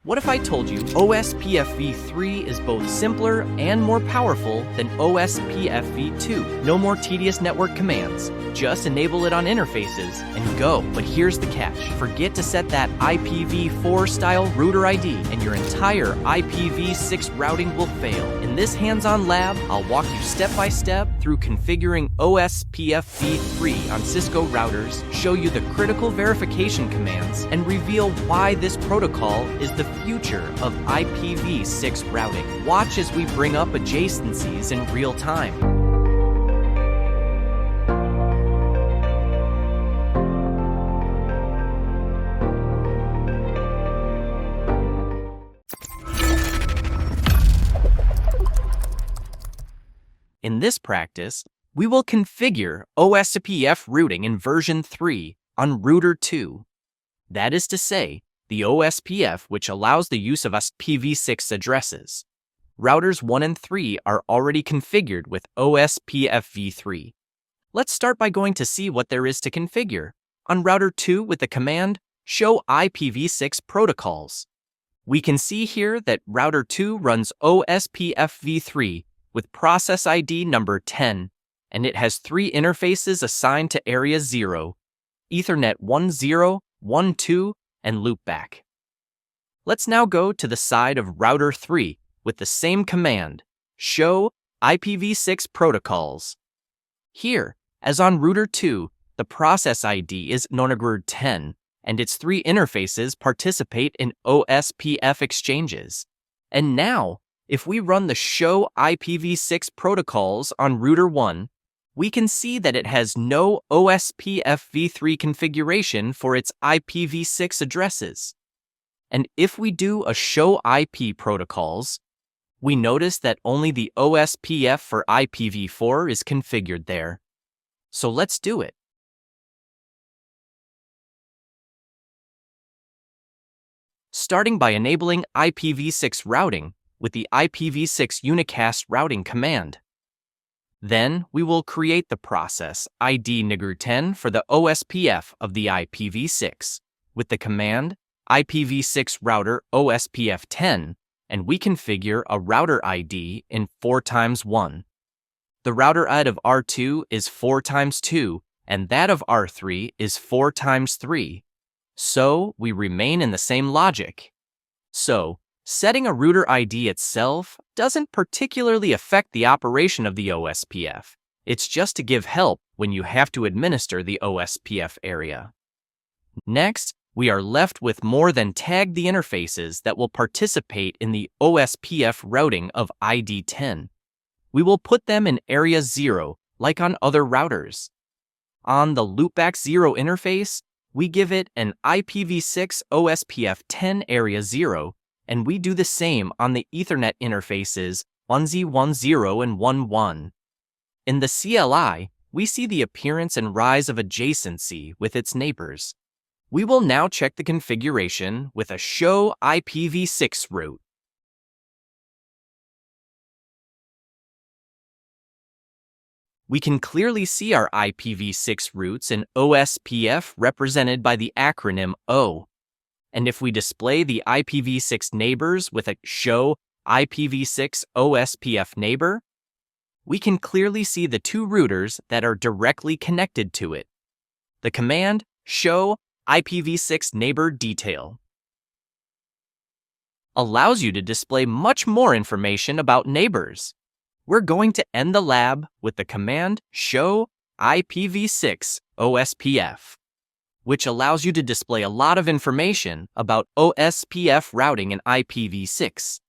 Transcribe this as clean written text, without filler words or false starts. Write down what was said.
What if I told you OSPFv3 is both simpler and more powerful than OSPFv2? No more tedious network commands. Just enable it on interfaces and go. But here's the catch. Forget to set that IPv4 style router ID and your entire IPv6 routing will fail. In this hands-on lab, I'll walk you step by step through configuring OSPFv3 on Cisco routers, show you the critical verification commands, and reveal why this protocol is the future of IPv6 routing. Watch as we bring up adjacencies in real time. In this practice, we will configure OSPF routing in version 3 on router 2. That is to say, the OSPF which allows the use of IPv6 addresses. Routers 1 and 3 are already configured with OSPFv3. Let's start by going to see what there is to configure. On router 2 with the command show IPv6 protocols. We can see here that router 2 runs OSPFv3 with process ID number 10, and it has 3 interfaces assigned to area 0, Ethernet 10, 12, and loopback. Let's now go to the side of router 3 with the same command, show IPv6 protocols. Here, as on router 2, the process ID is nonagrid 10, and its 3 interfaces participate in OSPF exchanges. And now, if we run the show IPv6 protocols on router 1, we can see that it has no OSPFv3 configuration for its IPv6 addresses. And if we do a show IP protocols, we notice that only the OSPF for IPv4 is configured there. So let's do it. Starting by enabling IPv6 routing with the IPv6 Unicast routing command. Then we will create the process ID nigr10 for the OSPF of the IPv6 with the command IPv6 router OSPF10, and we configure a router ID in 4x1. The router ID of R2 is 4x2, and that of R3 is 4x3. So we remain in the same logic. So, setting a router ID itself doesn't particularly affect the operation of the OSPF. It's just to give help when you have to administer the OSPF area. Next, we are left with more than tagged the interfaces that will participate in the OSPF routing of ID 10. We will put them in area 0, like on other routers. On the loopback 0 interface, we give it an IPv6 OSPF 10 area 0, and we do the same on the Ethernet interfaces 1Z10 and 11. In the CLI, we see the appearance and rise of adjacency with its neighbors. We will now check the configuration with a show IPv6 route. We can clearly see our IPv6 routes in OSPF represented by the acronym O. And if we display the IPv6 neighbors with a show IPv6 OSPF neighbor, we can clearly see the 2 routers that are directly connected to it. The command show IPv6 neighbor detail allows you to display much more information about neighbors. We're going to end the lab with the command show IPv6 OSPF, which allows you to display a lot of information about OSPF routing in IPv6.